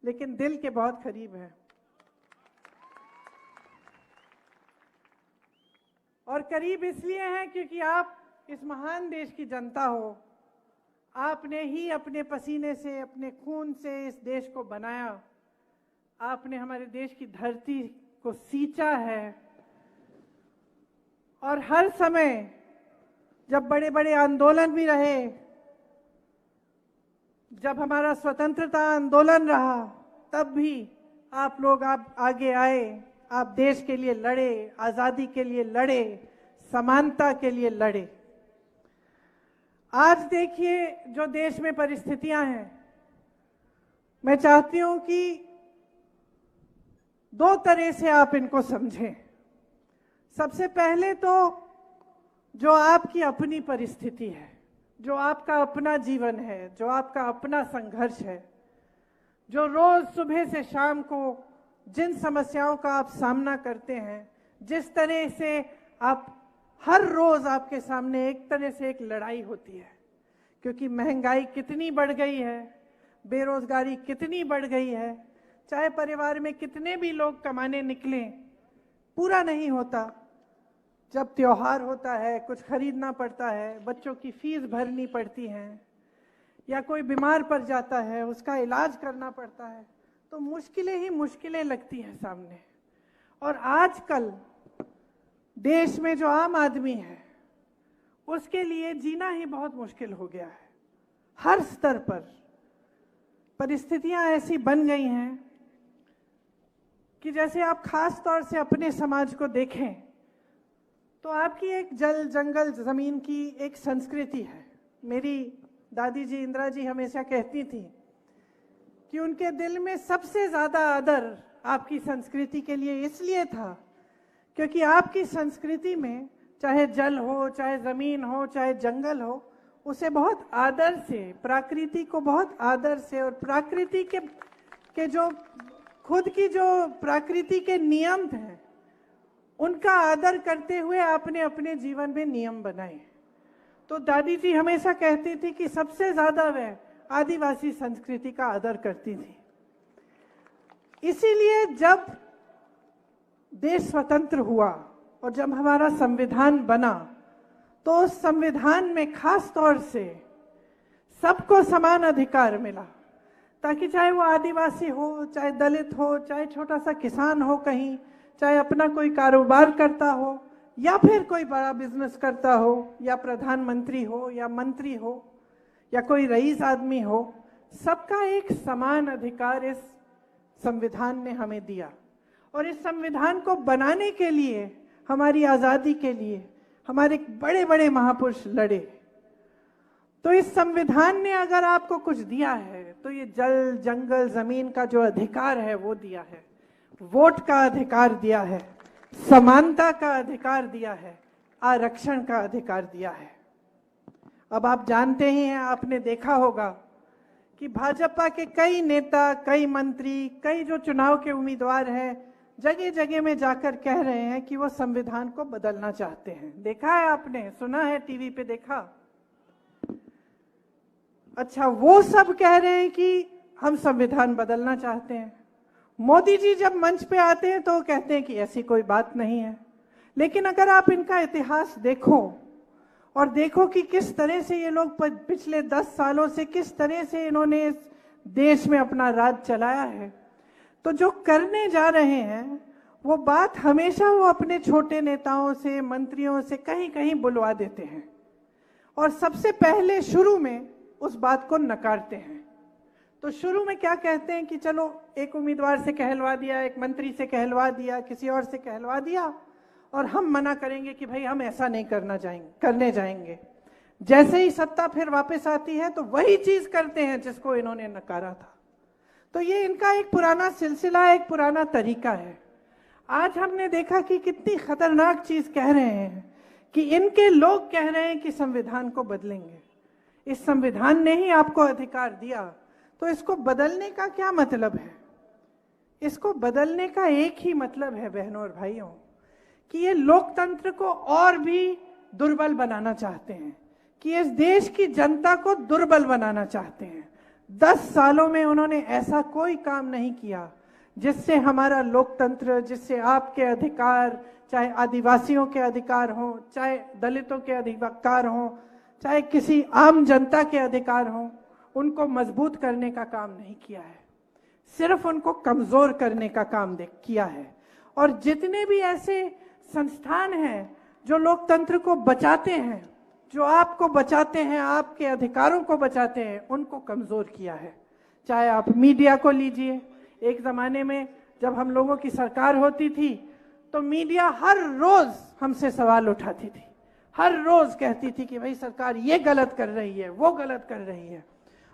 लेकिन दिल के बहुत करीब हैं। और करीब इसलिए हैं क्योंकि आप इस महान देश की जनता हो। आपने ही अपने पसीने से, अपने खून से इस देश को बनाया। आपने हमारे देश की धरती को सींचा है। और हर समय जब बड़े बड़े आंदोलन भी रहे, जब हमारा स्वतंत्रता आंदोलन रहा, तब भी आप लोग आगे आए। आप देश के लिए लड़े, आजादी के लिए लड़े, समानता के लिए लड़े। आज देखिए जो देश में परिस्थितियां हैं, मैं चाहती हूं कि दो तरह से आप इनको समझें। सबसे पहले तो जो आपकी अपनी परिस्थिति है, जो आपका अपना जीवन है, जो आपका अपना संघर्ष है, जो रोज सुबह से शाम को जिन समस्याओं का आप सामना करते हैं, जिस तरह से आप हर रोज आपके सामने एक तरह से एक लड़ाई होती है, क्योंकि महंगाई कितनी बढ़ गई है, बेरोजगारी कितनी बढ़ गई है, चाहे परिवार में कितने भी लोग कमाने निकलें, पूरा नहीं होता। जब त्योहार होता है, कुछ खरीदना पड़ता है, बच्चों की फीस भरनी पड़ती है, या कोई बीमार पड़ जाता है, उसका इलाज करना पड़ता है, तो मुश्किलें ही मुश्किलें लगती हैं सामने। और आजकल देश में जो आम आदमी है, उसके लिए जीना ही बहुत मुश्किल हो गया है। हर स्तर पर परिस्थितियां ऐसी बन गई हैं कि जैसे आप खास तौर से अपने समाज को देखें तो आपकी एक जल जंगल जमीन की एक संस्कृति है। मेरी दादी जी इंदिरा जी हमेशा कहती थी कि उनके दिल में सबसे ज्यादा आदर आपकी संस्कृति के लिए इसलिए था क्योंकि आपकी संस्कृति में चाहे जल हो, चाहे जमीन हो, चाहे जंगल हो, उसे बहुत आदर से, प्रकृति को बहुत आदर से, और प्रकृति के जो खुद की जो प्रकृति के नियम हैं उनका आदर करते हुए आपने अपने जीवन में नियम बनाए। तो दादी जी हमेशा कहती थी कि सबसे ज्यादा वह आदिवासी संस्कृति का आदर करती थी। इसीलिए जब देश स्वतंत्र हुआ और जब हमारा संविधान बना, तो उस संविधान में खास तौर से सबको समान अधिकार मिला, ताकि चाहे वो आदिवासी हो, चाहे दलित हो, चाहे छोटा सा किसान हो कहीं, चाहे अपना कोई कारोबार करता हो, या फिर कोई बड़ा बिजनेस करता हो, या प्रधानमंत्री हो, या मंत्री हो, या कोई रईस आदमी हो, सबका एक समान अधिकार इस संविधान ने हमें दिया। और इस संविधान को बनाने के लिए, हमारी आजादी के लिए हमारे बड़े बड़े महापुरुष लड़े। तो इस संविधान ने अगर आपको कुछ दिया है तो ये जल जंगल जमीन का जो अधिकार है वो दिया है, वोट का अधिकार दिया है, समानता का अधिकार दिया है, आरक्षण का अधिकार दिया है। अब आप जानते ही हैं, आपने देखा होगा कि भाजपा के कई नेता, कई मंत्री, कई जो चुनाव के उम्मीदवार हैं, जगह जगह में जाकर कह रहे हैं कि वो संविधान को बदलना चाहते हैं। देखा है आपने, सुना है, टीवी पे देखा। अच्छा, वो सब कह रहे हैं कि हम संविधान बदलना चाहते हैं। मोदी जी जब मंच पे आते हैं तो कहते हैं कि ऐसी कोई बात नहीं है। लेकिन अगर आप इनका इतिहास देखो और देखो कि किस तरह से ये लोग पिछले 10 सालों से किस तरह से इन्होंने इस देश में अपना राज चलाया है, तो जो करने जा रहे हैं वो बात हमेशा वो अपने छोटे नेताओं से, मंत्रियों से कहीं कहीं बुलवा देते हैं और सबसे पहले शुरू में उस बात को नकारते हैं। तो शुरू में क्या कहते हैं कि चलो एक उम्मीदवार से कहलवा दिया, एक मंत्री से कहलवा दिया, किसी और से कहलवा दिया, और हम मना करेंगे कि भाई हम ऐसा नहीं करने जाएंगे। जैसे ही सत्ता फिर वापस आती है तो वही चीज करते हैं जिसको इन्होंने नकारा था। तो ये इनका एक पुराना सिलसिला, एक पुराना तरीका है। आज हमने देखा कि कितनी खतरनाक चीज कह रहे हैं कि इनके लोग कह रहे हैं कि संविधान को बदलेंगे। इस संविधान ने ही आपको अधिकार दिया, तो इसको बदलने का क्या मतलब है? इसको बदलने का एक ही मतलब है बहनों और भाइयों, कि ये लोकतंत्र को और भी दुर्बल बनाना चाहते हैं, कि इस देश की जनता को दुर्बल बनाना चाहते हैं। 10 सालों में उन्होंने ऐसा कोई काम नहीं किया जिससे हमारा लोकतंत्र, जिससे आपके अधिकार, चाहे आदिवासियों के अधिकार हो, चाहे दलितों के अधिकार हो, चाहे किसी आम जनता के अधिकार हो, उनको मजबूत करने का काम नहीं किया है, सिर्फ उनको कमजोर करने का काम किया है। और जितने भी ऐसे संस्थान हैं जो लोकतंत्र को बचाते हैं, जो आपको बचाते हैं, आपके अधिकारों को बचाते हैं, उनको कमजोर किया है। चाहे आप मीडिया को लीजिए, एक जमाने में जब हम लोगों की सरकार होती थी तो मीडिया हर रोज हमसे सवाल उठाती थी, हर रोज कहती थी कि भाई सरकार ये गलत कर रही है, वो गलत कर रही है।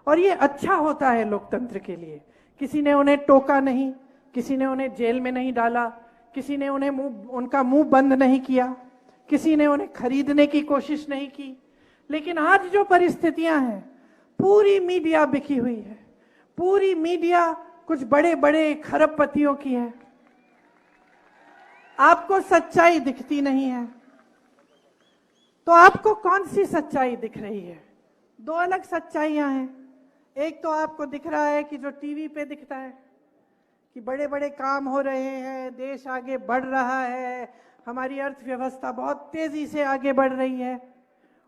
और ये अच्छा होता है लोकतंत्र के लिए। किसी ने उन्हें टोका नहीं, किसी ने उन्हें जेल में नहीं डाला, किसी ने उनका मुंह बंद नहीं किया, किसी ने उन्हें खरीदने की कोशिश नहीं की। लेकिन आज जो परिस्थितियां हैं, पूरी मीडिया बिकी हुई है, पूरी मीडिया कुछ बड़े बड़े खरबपतियों की है। आपको सच्चाई दिखती नहीं है, तो आपको कौन सी सच्चाई दिख रही है? दो अलग सच्चाइयां हैं। एक तो आपको दिख रहा है कि जो टीवी पे दिखता है कि बड़े बड़े काम हो रहे हैं, देश आगे बढ़ रहा है, हमारी अर्थव्यवस्था बहुत तेजी से आगे बढ़ रही है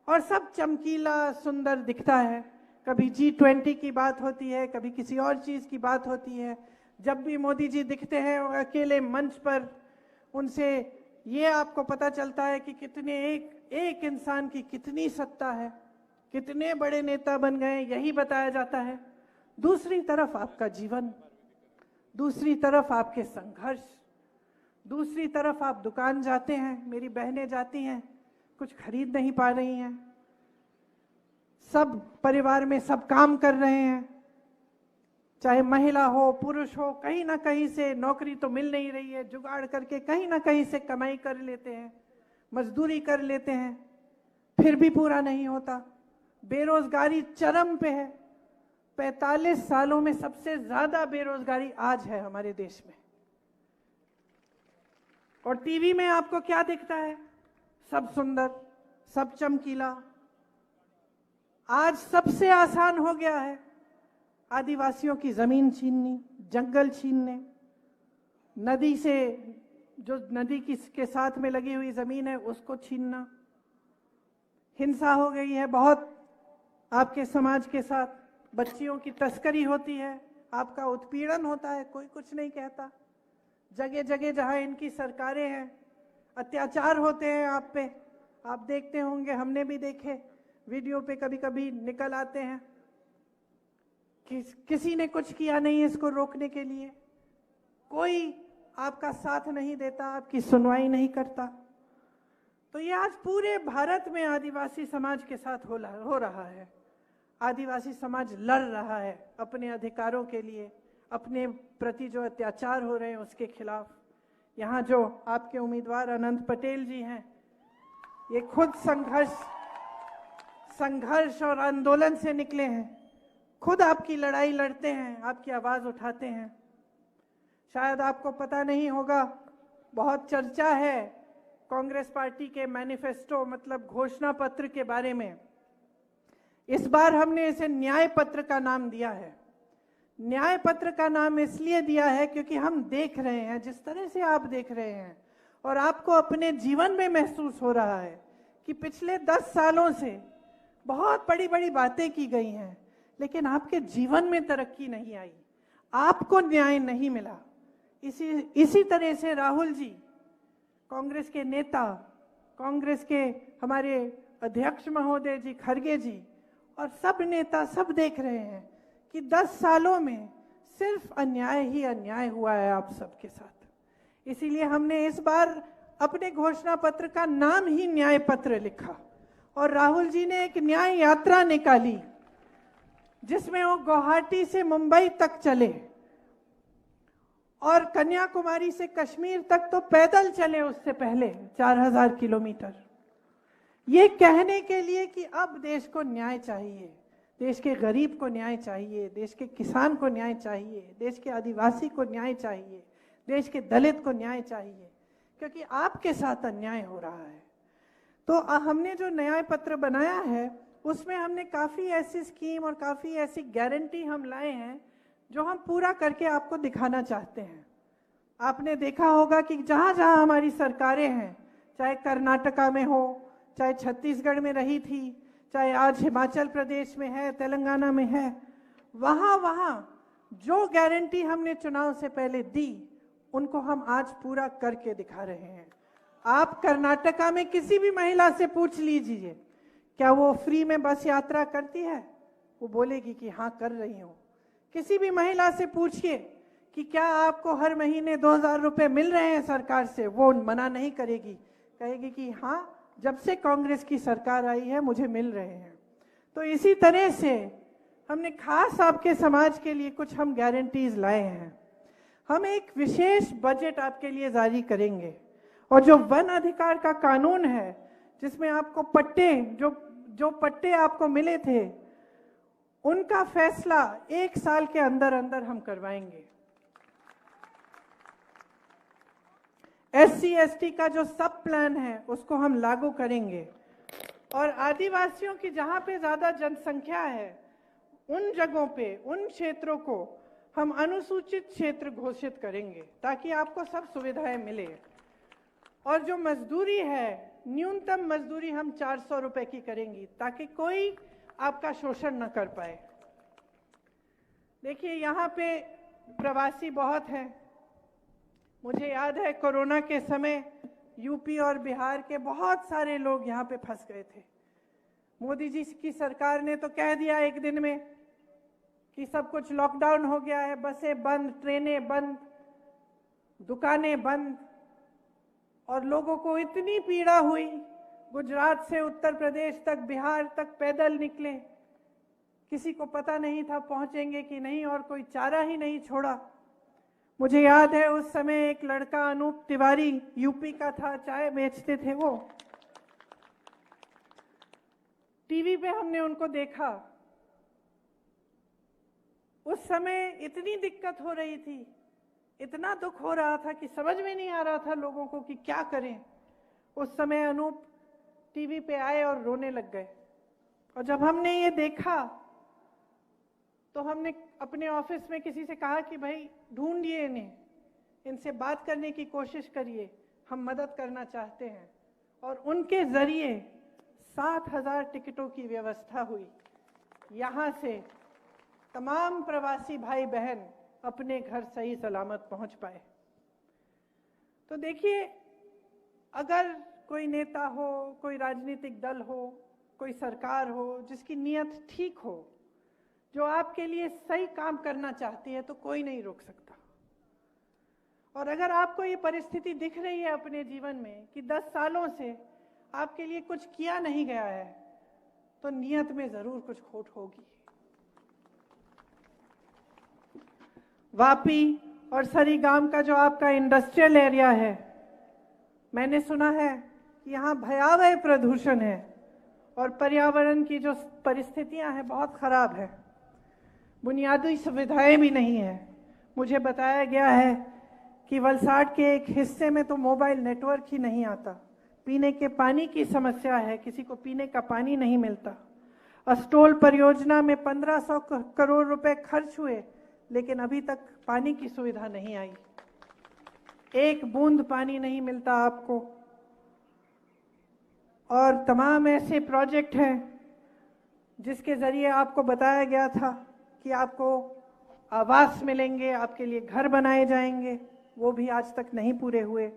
और सब चमकीला सुंदर दिखता है। कभी G20 की बात होती है, कभी किसी और चीज की बात होती है। जब भी मोदी जी दिखते हैं अकेले मंच पर, उनसे ये आपको पता चलता है कि कितने एक इंसान की कितनी सत्ता है, कितने बड़े नेता बन गए, यही बताया जाता है। दूसरी तरफ आपका जीवन, दूसरी तरफ आपके संघर्ष, दूसरी तरफ आप दुकान जाते हैं, मेरी बहनें जाती हैं, कुछ खरीद नहीं पा रही हैं, सब परिवार में सब काम कर रहे हैं, चाहे महिला हो पुरुष हो, कहीं ना कहीं से नौकरी तो मिल नहीं रही है, जुगाड़ करके कहीं ना कहीं से कमाई कर लेते हैं, मजदूरी कर लेते हैं, फिर भी पूरा नहीं होता। बेरोजगारी चरम पे है। 45 सालों में सबसे ज्यादा बेरोजगारी आज है हमारे देश में। और टीवी में आपको क्या दिखता है? सब सुंदर, सब चमकीला। आज सबसे आसान हो गया है आदिवासियों की जमीन छीननी, जंगल छीनने, नदी से, जो नदी के साथ में लगी हुई जमीन है उसको छीनना। हिंसा हो गई है बहुत आपके समाज के साथ, बच्चियों की तस्करी होती है, आपका उत्पीड़न होता है, कोई कुछ नहीं कहता। जगह जगह जहां इनकी सरकारें हैं, अत्याचार होते हैं आप पे। आप देखते होंगे, हमने भी देखे, वीडियो पे कभी कभी निकल आते हैं। किसी ने कुछ किया नहीं इसको रोकने के लिए, कोई आपका साथ नहीं देता, आपकी सुनवाई नहीं करता। तो ये आज पूरे भारत में आदिवासी समाज के साथ हो रहा है। आदिवासी समाज लड़ रहा है अपने अधिकारों के लिए, अपने प्रति जो अत्याचार हो रहे हैं उसके खिलाफ। यहाँ जो आपके उम्मीदवार अनंत पटेल जी हैं, ये खुद संघर्ष और आंदोलन से निकले हैं, खुद आपकी लड़ाई लड़ते हैं, आपकी आवाज उठाते हैं। शायद आपको पता नहीं होगा, बहुत चर्चा है कांग्रेस पार्टी के मैनिफेस्टो मतलब घोषणा पत्र के बारे में। इस बार हमने इसे न्याय पत्र का नाम दिया है। न्याय पत्र का नाम इसलिए दिया है क्योंकि हम देख रहे हैं, जिस तरह से आप देख रहे हैं और आपको अपने जीवन में महसूस हो रहा है कि पिछले 10 सालों से बहुत बड़ी बड़ी बातें की गई हैं, लेकिन आपके जीवन में तरक्की नहीं आई, आपको न्याय नहीं मिला। इसी तरह से राहुल जी, कांग्रेस के नेता, कांग्रेस के हमारे अध्यक्ष महोदय जी खड़गे जी और सब नेता सब देख रहे हैं कि 10 सालों में सिर्फ अन्याय ही अन्याय हुआ है आप सबके साथ। इसीलिए हमने इस बार अपने घोषणा पत्र का नाम ही न्याय पत्र लिखा और राहुल जी ने एक न्याय यात्रा निकाली जिसमें वो गुवाहाटी से मुंबई तक चले और कन्याकुमारी से कश्मीर तक तो पैदल चले, उससे पहले 4000 किलोमीटर, ये कहने के लिए कि अब देश को न्याय चाहिए, देश के गरीब को न्याय चाहिए, देश के किसान को न्याय चाहिए, देश के आदिवासी को न्याय चाहिए, देश के दलित को न्याय चाहिए, क्योंकि आपके साथ अन्याय हो रहा है। तो हमने जो न्याय पत्र बनाया है उसमें हमने काफ़ी ऐसी स्कीम और काफ़ी ऐसी गारंटी हम लाए हैं जो हम पूरा करके आपको दिखाना चाहते हैं। आपने देखा होगा कि जहाँ जहाँ हमारी सरकारें हैं, चाहे कर्नाटका में हो, चाहे छत्तीसगढ़ में रही थी, चाहे आज हिमाचल प्रदेश में है, तेलंगाना में है, वहाँ वहाँ जो गारंटी हमने चुनाव से पहले दी उनको हम आज पूरा करके दिखा रहे हैं। आप कर्नाटका में किसी भी महिला से पूछ लीजिए क्या वो फ्री में बस यात्रा करती है, वो बोलेगी कि हाँ कर रही हूँ। किसी भी महिला से पूछिए कि क्या आपको हर महीने 2000 रुपये मिल रहे हैं सरकार से, वो मना नहीं करेगी, कहेगी कि हाँ जब से कांग्रेस की सरकार आई है मुझे मिल रहे हैं। तो इसी तरह से हमने खास आपके समाज के लिए कुछ हम गारंटीज लाए हैं। हम एक विशेष बजट आपके लिए जारी करेंगे और जो वन अधिकार का कानून है जिसमें आपको पट्टे जो पट्टे आपको मिले थे उनका फैसला 1 साल के अंदर अंदर हम करवाएंगे। SC ST का जो सब प्लान है उसको हम लागू करेंगे और आदिवासियों की जहां पे ज्यादा जनसंख्या है उन जगहों पे, उन क्षेत्रों को हम अनुसूचित क्षेत्र घोषित करेंगे ताकि आपको सब सुविधाएं मिले। और जो मजदूरी है, न्यूनतम मजदूरी हम 400 रुपए की करेंगी ताकि कोई आपका शोषण न कर पाए। देखिए यहाँ पे प्रवासी बहुत हैं। मुझे याद है कोरोना के समय यूपी और बिहार के बहुत सारे लोग यहाँ पे फंस गए थे। मोदी जी की सरकार ने तो कह दिया एक दिन में कि सब कुछ लॉकडाउन हो गया है, बसें बंद, ट्रेनें बंद, दुकानें बंद, और लोगों को इतनी पीड़ा हुई। गुजरात से उत्तर प्रदेश तक, बिहार तक पैदल निकले, किसी को पता नहीं था पहुंचेंगे कि नहीं और कोई चारा ही नहीं छोड़ा। मुझे याद है उस समय एक लड़का अनूप तिवारी यूपी का था, चाय बेचते थे वो, टीवी पे हमने उनको देखा। उस समय इतनी दिक्कत हो रही थी, इतना दुख हो रहा था कि समझ में नहीं आ रहा था लोगों को कि क्या करें। उस समय अनूप टीवी पे आए और रोने लग गए। और जब हमने ये देखा तो हमने अपने ऑफिस में किसी से कहा कि भाई ढूंढिए इन्हें, इनसे बात करने की कोशिश करिए, हम मदद करना चाहते हैं। और उनके जरिए 7000 टिकटों की व्यवस्था हुई। यहाँ से तमाम प्रवासी भाई बहन अपने घर सही सलामत पहुंच पाए। तो देखिए, अगर कोई नेता हो, कोई राजनीतिक दल हो, कोई सरकार हो जिसकी नीयत ठीक हो, जो आपके लिए सही काम करना चाहती है, तो कोई नहीं रोक सकता। और अगर आपको ये परिस्थिति दिख रही है अपने जीवन में कि 10 सालों से आपके लिए कुछ किया नहीं गया है, तो नीयत में जरूर कुछ खोट होगी। वापी और सरीगाम का जो आपका इंडस्ट्रियल एरिया है, मैंने सुना है कि यहाँ भयावह प्रदूषण है और पर्यावरण की जो परिस्थितियां हैं बहुत खराब है, बुनियादी सुविधाएं भी नहीं है। मुझे बताया गया है कि वलसाड़ के एक हिस्से में तो मोबाइल नेटवर्क ही नहीं आता, पीने के पानी की समस्या है, किसी को पीने का पानी नहीं मिलता। अस्टोल परियोजना में 1500 करोड़ रुपए खर्च हुए, लेकिन अभी तक पानी की सुविधा नहीं आई, एक बूंद पानी नहीं मिलता आपको। और तमाम ऐसे प्रोजेक्ट हैं जिसके जरिए आपको बताया गया था कि आपको आवास मिलेंगे, आपके लिए घर बनाए जाएंगे, वो भी आज तक नहीं पूरे हुए।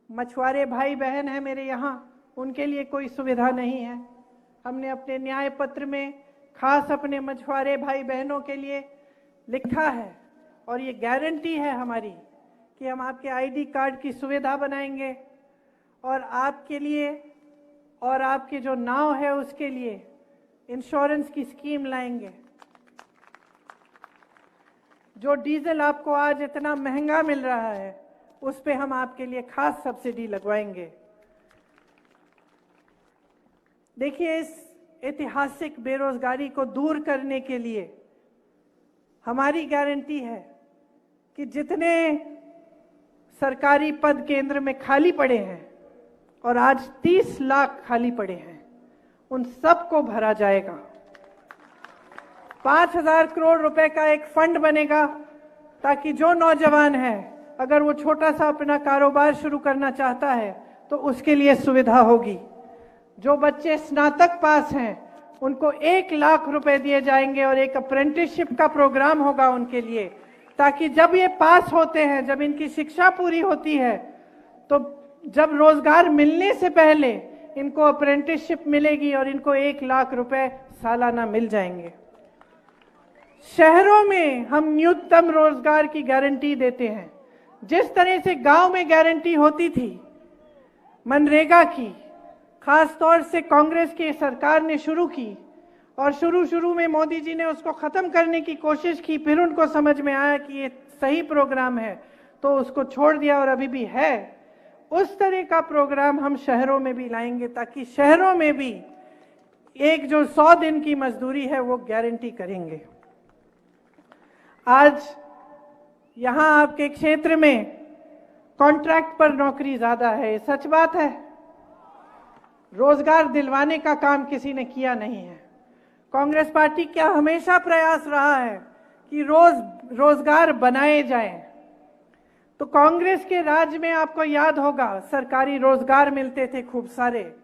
मछुआरे भाई बहन हैं मेरे यहाँ, उनके लिए कोई सुविधा नहीं है। हमने अपने न्याय पत्र में खास अपने मछुआरे भाई बहनों के लिए लिखा है और ये गारंटी है हमारी कि हम आपके आईडी कार्ड की सुविधा बनाएंगे और आपके लिए और आपके जो नाव है उसके लिए इंश्योरेंस की स्कीम लाएंगे। जो डीजल आपको आज इतना महंगा मिल रहा है उस पे हम आपके लिए खास सब्सिडी लगवाएंगे। देखिए, इस ऐतिहासिक बेरोजगारी को दूर करने के लिए हमारी गारंटी है कि जितने सरकारी पद केंद्र में खाली पड़े हैं और आज 30 लाख खाली पड़े हैं, उन सबको भरा जाएगा। 5,000 करोड़ रुपए का एक फंड बनेगा ताकि जो नौजवान है अगर वो छोटा सा अपना कारोबार शुरू करना चाहता है तो उसके लिए सुविधा होगी। जो बच्चे स्नातक पास हैं उनको 1 लाख रुपए दिए जाएंगे और एक अप्रेंटिसशिप का प्रोग्राम होगा उनके लिए, ताकि जब ये पास होते हैं, जब इनकी शिक्षा पूरी होती है, तो जब रोजगार मिलने से पहले इनको अप्रेंटिसशिप मिलेगी और इनको 1 लाख रुपए सालाना मिल जाएंगे। शहरों में हम न्यूनतम रोजगार की गारंटी देते हैं। जिस तरह से गांव में गारंटी होती थी मनरेगा की, खास तौर से कांग्रेस की सरकार ने शुरू की और शुरू में मोदी जी ने उसको खत्म करने की कोशिश की, फिर उनको समझ में आया कि ये सही प्रोग्राम है तो उसको छोड़ दिया और अभी भी है। उस तरह का प्रोग्राम हम शहरों में भी लाएंगे ताकि शहरों में भी एक जो 100 दिन की मजदूरी है वो गारंटी करेंगे। आज यहां आपके क्षेत्र में कॉन्ट्रैक्ट पर नौकरी ज्यादा है, सच बात है। रोजगार दिलवाने का काम किसी ने किया नहीं है। कांग्रेस पार्टी का हमेशा प्रयास रहा है कि रोजगार बनाए जाएं। तो कांग्रेस के राज में आपको याद होगा सरकारी रोजगार मिलते थे खूब सारे।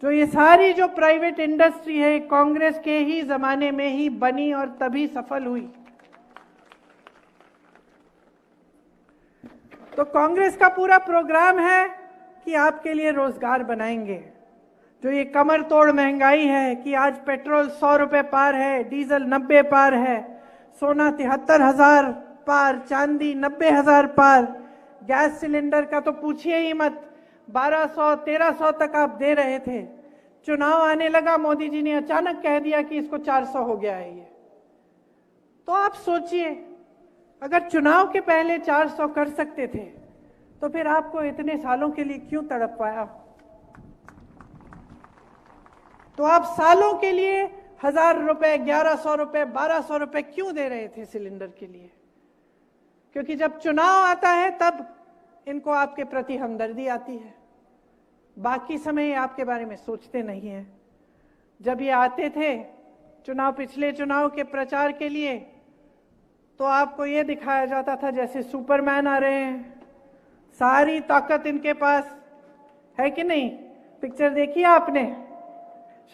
तो ये सारी जो प्राइवेट इंडस्ट्री है कांग्रेस के ही जमाने में ही बनी और तभी सफल हुई। तो कांग्रेस का पूरा प्रोग्राम है कि आपके लिए रोजगार बनाएंगे। जो ये कमर तोड़ महंगाई है कि आज पेट्रोल 100 रुपए पार है, डीजल 90 पार है, सोना 73,000 पार, चांदी 90,000 पार, गैस सिलेंडर का तो पूछिए ही मत, 1200-1300 तक आप दे रहे थे। चुनाव आने लगा, मोदी जी ने अचानक कह दिया कि इसको 400 हो गया है ये। तो आप सोचिए, अगर चुनाव के पहले 400 कर सकते थे तो फिर आपको इतने सालों के लिए क्यों तड़प पाया? तो आप सालों के लिए 1,000 रुपए, 1,100 रुपए, 1,200 रुपए क्यों दे रहे थे सिलेंडर के लिए? क्योंकि जब चुनाव आता है तब इनको आपके प्रति हमदर्दी आती है, बाकी समय आपके बारे में सोचते नहीं है। जब ये आते थे चुनाव, पिछले चुनाव के प्रचार के लिए, तो आपको ये दिखाया जाता था जैसे सुपरमैन आ रहे हैं, सारी ताकत इनके पास है कि नहीं? पिक्चर देखी आपने,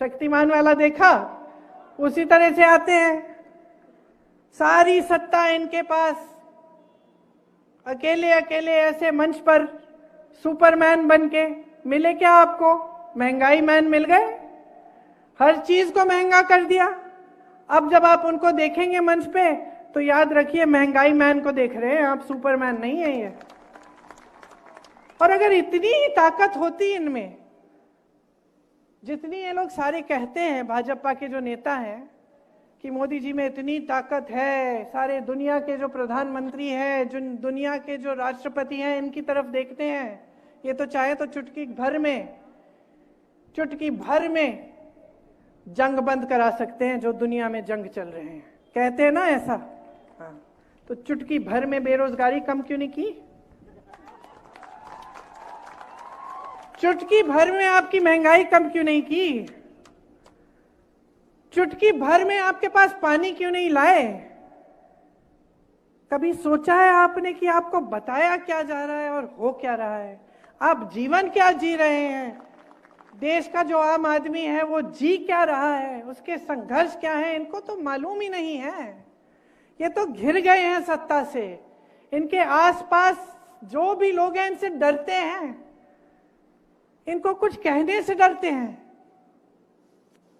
शक्तिमान वाला देखा? उसी तरह से आते हैं, सारी सत्ता इनके पास, अकेले अकेले ऐसे मंच पर सुपरमैन बन के। मिले क्या आपको? महंगाई मैन मिल गए, हर चीज को महंगा कर दिया। अब जब आप उनको देखेंगे मंच पे तो याद रखिए महंगाई मैन को देख रहे हैं आप, सुपरमैन नहीं है ये। और अगर इतनी ही ताकत होती इनमें, जितनी ये लोग सारे कहते हैं, भाजपा के जो नेता हैं कि मोदी जी में इतनी ताकत है, सारे दुनिया के जो प्रधानमंत्री हैं, जो दुनिया के जो राष्ट्रपति हैं, इनकी तरफ देखते हैं, ये तो चाहे तो चुटकी भर में जंग बंद करा सकते हैं जो दुनिया में जंग चल रहे हैं, कहते हैं ना ऐसा। हाँ, तो चुटकी भर में बेरोजगारी कम क्यों नहीं की? चुटकी भर में आपकी महंगाई कम क्यों नहीं की? चुटकी भर में आपके पास पानी क्यों नहीं लाए? कभी सोचा है आपने कि आपको बताया क्या जा रहा है और हो क्या रहा है? आप जीवन क्या जी रहे हैं? देश का जो आम आदमी है वो जी क्या रहा है, उसके संघर्ष क्या है, इनको तो मालूम ही नहीं है। ये तो घिर गए हैं सत्ता से। इनके आसपास जो भी लोग हैं इनसे डरते हैं, इनको कुछ कहने से डरते हैं।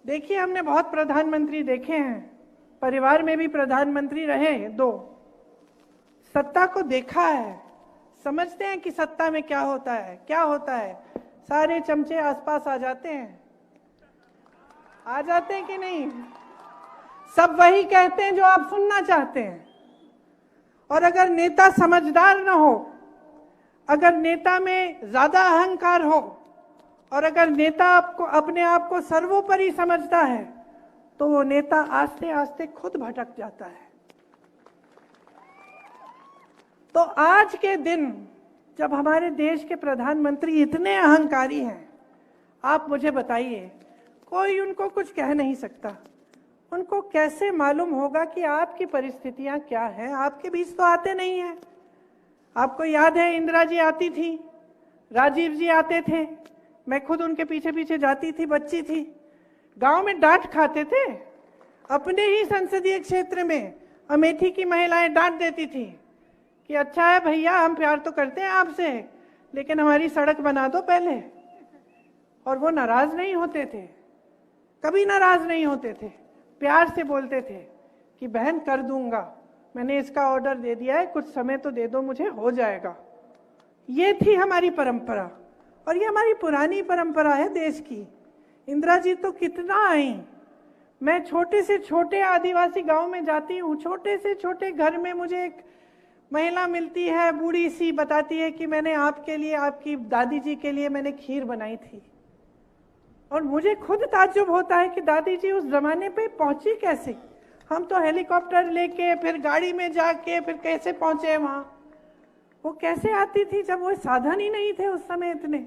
देखिए, हमने बहुत प्रधानमंत्री देखे हैं, परिवार में भी प्रधानमंत्री रहे 2, सत्ता को देखा है, समझते हैं कि सत्ता में क्या होता है, क्या होता है। सारे चमचे आसपास आ जाते हैं कि नहीं? सब वही कहते हैं जो आप सुनना चाहते हैं। और अगर नेता समझदार न हो, अगर नेता में ज्यादा अहंकार हो, और अगर नेता आपको अपने आप को सर्वोपरि समझता है, तो वो नेता आस्ते आस्ते खुद भटक जाता है। तो आज के दिन जब हमारे देश के प्रधानमंत्री इतने अहंकारी हैं, आप मुझे बताइए कोई उनको कुछ कह नहीं सकता। उनको कैसे मालूम होगा कि आपकी परिस्थितियां क्या हैं? आपके बीच तो आते नहीं हैं। आपको याद है इंदिरा जी आती थी, राजीव जी आते थे, मैं खुद उनके पीछे पीछे जाती थी, बच्ची थी। गांव में डांट खाते थे, अपने ही संसदीय क्षेत्र में अमेठी की महिलाएं डांट देती थी कि अच्छा है भैया, हम प्यार तो करते हैं आपसे, लेकिन हमारी सड़क बना दो पहले। और वो नाराज नहीं होते थे, कभी नाराज नहीं होते थे, प्यार से बोलते थे कि बहन कर दूंगा, मैंने इसका ऑर्डर दे दिया है, कुछ समय तो दे दो मुझे, हो जाएगा। ये थी हमारी परंपरा, और ये हमारी पुरानी परंपरा है देश की। इंदिरा जी तो कितना आई। मैं छोटे से छोटे आदिवासी गांव में जाती हूँ, छोटे से छोटे घर में मुझे एक महिला मिलती है, बूढ़ी सी, बताती है कि मैंने आपके लिए, आपकी दादी जी के लिए मैंने खीर बनाई थी। और मुझे खुद ताज्जुब होता है कि दादी जी उस जमाने पे पहुंची कैसे। हम तो हेलीकॉप्टर लेके, फिर गाड़ी में जाके, फिर कैसे पहुंचे वहां। वो कैसे आती थी जब वो साधन ही नहीं थे उस समय इतने,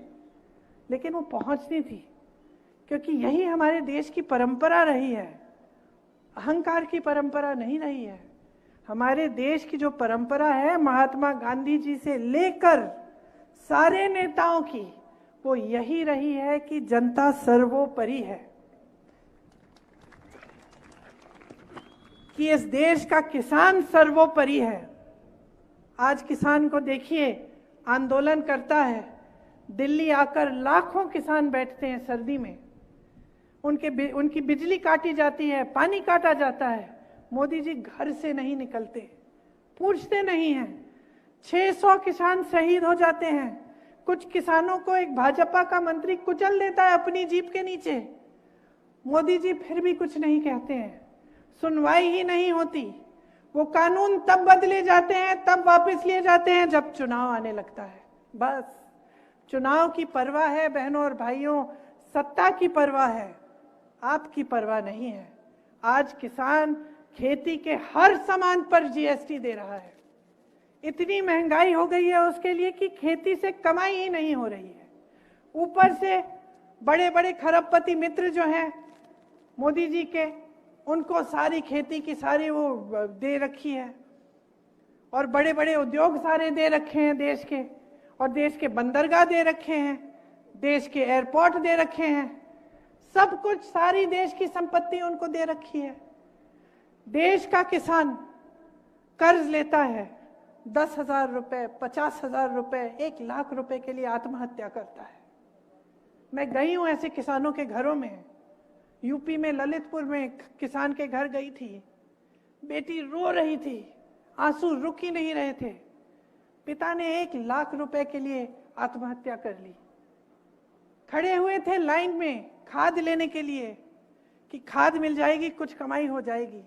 लेकिन वो पहुंचती थी, क्योंकि यही हमारे देश की परंपरा रही है। अहंकार की परंपरा नहीं रही है। हमारे देश की जो परंपरा है, महात्मा गांधी जी से लेकर सारे नेताओं की, वो यही रही है कि जनता सर्वोपरि है, कि इस देश का किसान सर्वोपरि है। आज किसान को देखिए, आंदोलन करता है, दिल्ली आकर लाखों किसान बैठते हैं सर्दी में, उनकी बिजली काटी जाती है, पानी काटा जाता है, मोदी जी घर से नहीं निकलते, पूछते नहीं हैं। 600 किसान शहीद हो जाते हैं। कुछ किसानों को एक भाजपा का मंत्री कुचल देता है अपनी जीप के नीचे, मोदी जी फिर भी कुछ नहीं कहते हैं, सुनवाई ही नहीं होती। वो कानून तब बदले जाते हैं, तब वापस लिए जाते हैं जब चुनाव आने लगता है। बस चुनाव की परवाह है बहनों और भाइयों, सत्ता की परवाह है, आपकी परवाह नहीं है। आज किसान खेती के हर सामान पर जीएसटी दे रहा है। इतनी महंगाई हो गई है उसके लिए कि खेती से कमाई ही नहीं हो रही है। ऊपर से बड़े बड़े खरबपति मित्र जो हैं मोदी जी के, उनको सारी खेती की सारी वो दे रखी है, और बड़े बड़े उद्योग सारे दे रखे हैं देश के, और देश के बंदरगाह दे रखे हैं, देश के एयरपोर्ट दे रखे हैं, सब कुछ, सारी देश की संपत्ति उनको दे रखी है। देश का किसान कर्ज लेता है, 10,000 रुपए, 50,000 रुपए, 1,00,000 रुपए के लिए आत्महत्या करता है। मैं गई हूं ऐसे किसानों के घरों में। यूपी में ललितपुर में किसान के घर गई थी, बेटी रो रही थी, आंसू रुक ही नहीं रहे थे। पिता ने 1,00,000 रुपए के लिए आत्महत्या कर ली। खड़े हुए थे लाइन में खाद लेने के लिए कि खाद मिल जाएगी, कुछ कमाई हो जाएगी।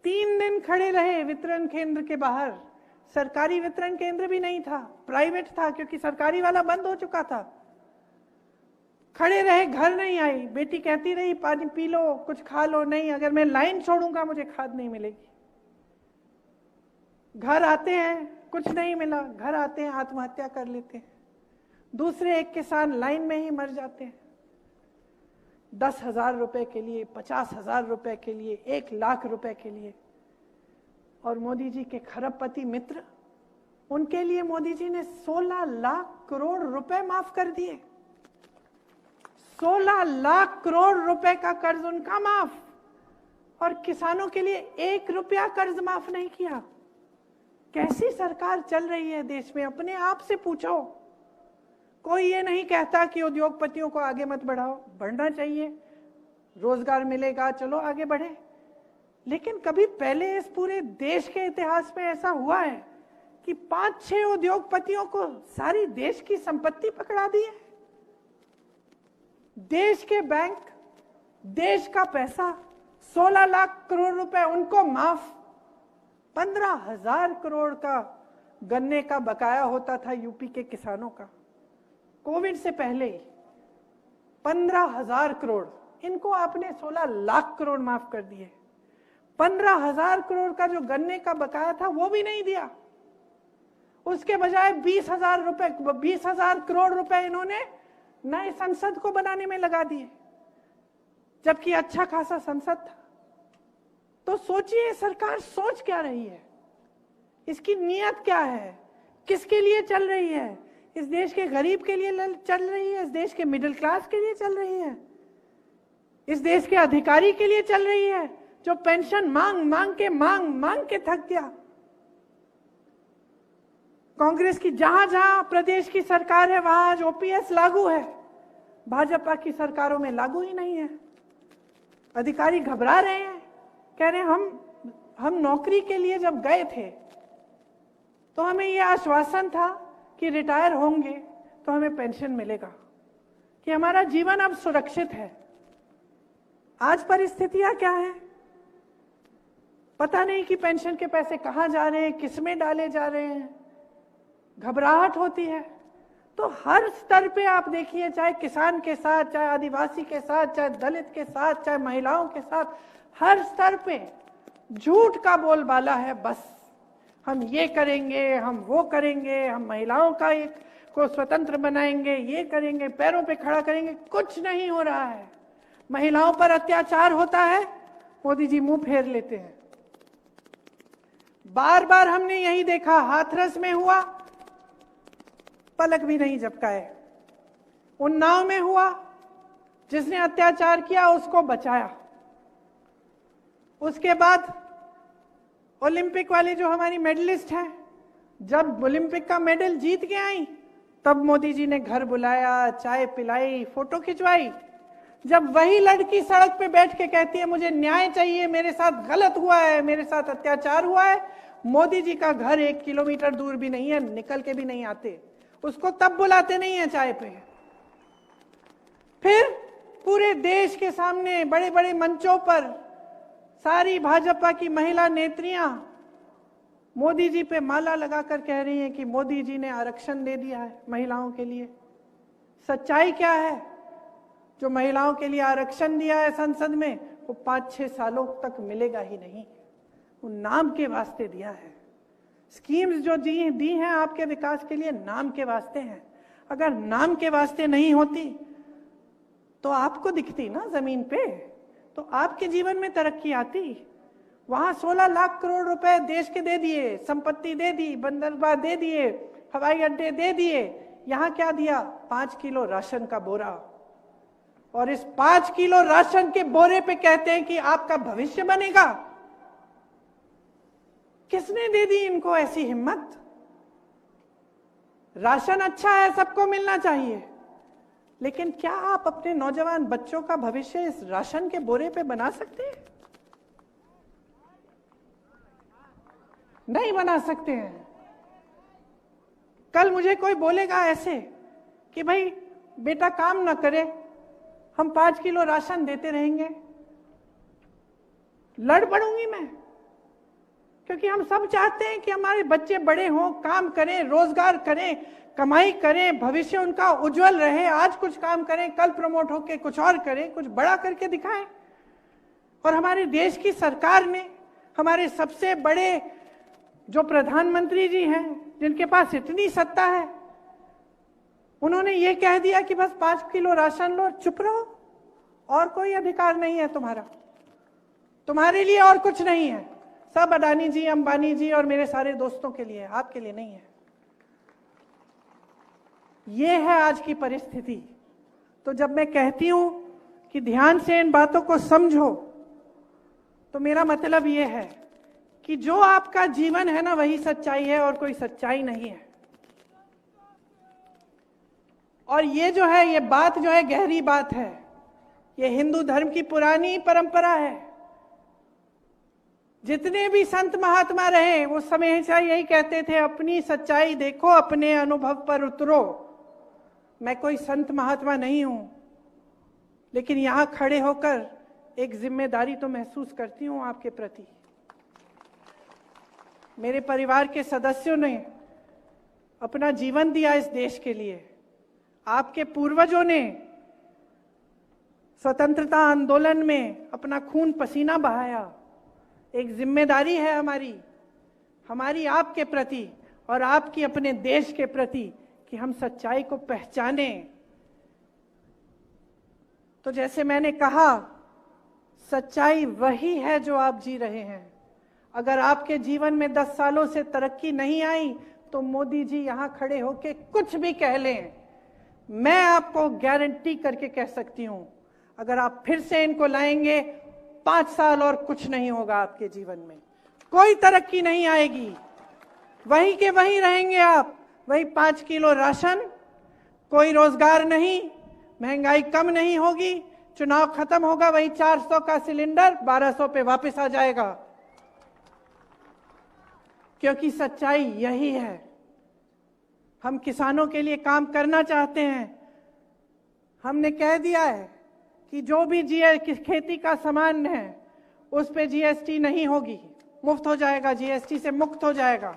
3 दिन खड़े रहे वितरण केंद्र के बाहर। सरकारी वितरण केंद्र भी नहीं था, प्राइवेट था, क्योंकि सरकारी वाला बंद हो चुका था। खड़े रहे, घर नहीं आई। बेटी कहती रही पानी पी लो, कुछ खा लो। नहीं, अगर मैं लाइन छोड़ूंगा मुझे खाद नहीं मिलेगी। घर आते हैं, कुछ नहीं मिला, घर आते हैं आत्महत्या कर लेते हैं। दूसरे एक किसान लाइन में ही मर जाते हैं। 10,000 रुपए के लिए, 50,000 रुपए के लिए, 1,00,000 रुपए के लिए। और मोदी जी के खरबपति मित्र, उनके लिए मोदी जी ने 16 लाख करोड़ रुपए माफ कर दिए। 16 लाख करोड़ रुपए का कर्ज उनका माफ, और किसानों के लिए 1 रुपया कर्ज माफ नहीं किया। कैसी सरकार चल रही है देश में? अपने आप से पूछो। कोई ये नहीं कहता कि उद्योगपतियों को आगे मत बढ़ाओ, बढ़ना चाहिए, रोजगार मिलेगा, चलो आगे बढ़े। लेकिन कभी पहले इस पूरे देश के इतिहास में ऐसा हुआ है कि 5-6 उद्योगपतियों को सारी देश की संपत्ति पकड़ा दी है? देश के बैंक, देश का पैसा, 16 लाख करोड़ रुपए उनको माफ। 15,000 करोड़ का गन्ने का बकाया होता था यूपी के किसानों का कोविड से पहले ही। 15,000 करोड़, इनको आपने 16 लाख करोड़ माफ कर दिए। 15,000 करोड़ का जो गन्ने का बकाया था वो भी नहीं दिया। उसके बजाय 20,000 करोड़ रुपए इन्होंने नए संसद को बनाने में लगा दिए। जबकि अच्छा खासा संसद था। तो सोचिए सरकार सोच क्या रही है, इसकी नीयत क्या है, किसके लिए चल रही है? इस देश के गरीब के लिए चल रही है? इस देश के मिडिल क्लास के लिए चल रही है? इस देश के अधिकारी के लिए चल रही है जो पेंशन मांग के थक गया? कांग्रेस की जहां जहां प्रदेश की सरकार है वहां आज ओपीएस लागू है, भाजपा की सरकारों में लागू ही नहीं है। अधिकारी घबरा रहे हैं, कह रहे हैं हम नौकरी के लिए जब गए थे तो हमें यह आश्वासन था कि रिटायर होंगे तो हमें पेंशन मिलेगा, कि हमारा जीवन अब सुरक्षित है। आज परिस्थितियां क्या है पता नहीं कि पेंशन के पैसे कहां जा रहे हैं, किसमें डाले जा रहे हैं, घबराहट होती है। तो हर स्तर पे आप देखिए, चाहे किसान के साथ, चाहे आदिवासी के साथ, चाहे दलित के साथ, चाहे महिलाओं के साथ, हर स्तर पे झूठ का बोलबाला है। बस हम ये करेंगे, हम वो करेंगे, हम महिलाओं को स्वतंत्र बनाएंगे, ये करेंगे, पैरों पे खड़ा करेंगे। कुछ नहीं हो रहा है। महिलाओं पर अत्याचार होता है, मोदी जी मुंह फेर लेते हैं। बार बार हमने यही देखा, हाथरस में हुआ, पलक भी नहीं झपकाए। उन्नाव में हुआ, जिसने अत्याचार किया उसको बचाया। उसके बाद ओलंपिक वाली जो हमारी मेडलिस्ट है, जब ओलंपिक का मेडल जीत के आई तब मोदी जी ने घर बुलाया, चाय पिलाई, फोटो खिंचवाई। जब वही लड़की सड़क पे बैठ के कहती है मुझे न्याय चाहिए, मेरे साथ गलत हुआ है, मेरे साथ अत्याचार हुआ है, मोदी जी का घर 1 किलोमीटर दूर भी नहीं है, निकल के भी नहीं आते, उसको तब बुलाते नहीं है चाय पे। फिर पूरे देश के सामने बड़े बड़े मंचों पर सारी भाजपा की महिला नेत्रियां मोदी जी पे माला लगाकर कह रही हैं कि मोदी जी ने आरक्षण दे दिया है महिलाओं के लिए। सच्चाई क्या है? जो महिलाओं के लिए आरक्षण दिया है संसद में, वो 5-6 सालों तक मिलेगा ही नहीं। वो नाम के वास्ते दिया है। स्कीम्स जो दी हैं आपके विकास के लिए, नाम के वास्ते हैं। अगर नाम के वास्ते नहीं होती तो आपको दिखती ना जमीन पे, तो आपके जीवन में तरक्की आती। वहां 16 लाख करोड़ रुपए देश के दे दिए, संपत्ति दे दी, बंदरगाह दे दिए, हवाई अड्डे दे दिए। यहां क्या दिया? 5 किलो राशन का बोरा। और इस 5 किलो राशन के बोरे पे कहते हैं कि आपका भविष्य बनेगा। किसने दे दी इनको ऐसी हिम्मत? राशन अच्छा है, सबको मिलना चाहिए, लेकिन क्या आप अपने नौजवान बच्चों का भविष्य इस राशन के बोरे पे बना सकते हैं? नहीं बना सकते हैं। कल मुझे कोई बोलेगा ऐसे कि भाई बेटा काम ना करे, हम 5 किलो राशन देते रहेंगे, लड़ पड़ूंगी मैं। क्योंकि हम सब चाहते हैं कि हमारे बच्चे बड़े हों, काम करें, रोजगार करें, कमाई करें, भविष्य उनका उज्जवल रहे। आज कुछ काम करें, कल प्रमोट होकर कुछ और करें, कुछ बड़ा करके दिखाएं। और हमारे देश की सरकार ने, हमारे सबसे बड़े जो प्रधानमंत्री जी हैं, जिनके पास इतनी सत्ता है, उन्होंने ये कह दिया कि बस 5 किलो राशन लो, चुप रहो, और कोई अधिकार नहीं है तुम्हारा, तुम्हारे लिए और कुछ नहीं है, सब अडानी जी, अंबानी जी और मेरे सारे दोस्तों के लिए, आपके लिए नहीं है। ये है आज की परिस्थिति। तो जब मैं कहती हूं कि ध्यान से इन बातों को समझो, तो मेरा मतलब ये है कि जो आपका जीवन है ना, वही सच्चाई है और कोई सच्चाई नहीं है। और ये जो है, ये बात जो है गहरी बात है। ये हिंदू धर्म की पुरानी परंपरा है। जितने भी संत महात्मा रहे वो हमेशा यही कहते थे, अपनी सच्चाई देखो, अपने अनुभव पर उतरो। मैं कोई संत महात्मा नहीं हूं, लेकिन यहां खड़े होकर एक जिम्मेदारी तो महसूस करती हूं आपके प्रति। मेरे परिवार के सदस्यों ने अपना जीवन दिया इस देश के लिए। आपके पूर्वजों ने स्वतंत्रता आंदोलन में अपना खून पसीना बहाया। एक जिम्मेदारी है हमारी आपके प्रति और आपकी अपने देश के प्रति कि हम सच्चाई को पहचानें। तो जैसे मैंने कहा सच्चाई वही है जो आप जी रहे हैं। अगर आपके जीवन में 10 सालों से तरक्की नहीं आई तो मोदी जी यहां खड़े होके कुछ भी कह लें, मैं आपको गारंटी करके कह सकती हूं, अगर आप फिर से इनको लाएंगे 5 साल और कुछ नहीं होगा आपके जीवन में, कोई तरक्की नहीं आएगी। वहीं के वहीं रहेंगे आप, वही 5 किलो राशन, कोई रोजगार नहीं, महंगाई कम नहीं होगी, चुनाव खत्म होगा, वही 400 का सिलेंडर 1200 पे वापस आ जाएगा। क्योंकि सच्चाई यही है। हम किसानों के लिए काम करना चाहते हैं। हमने कह दिया है कि जो भी खेती का सामान है उस पे जीएसटी नहीं होगी, मुफ्त हो जाएगा, जीएसटी से मुक्त हो जाएगा।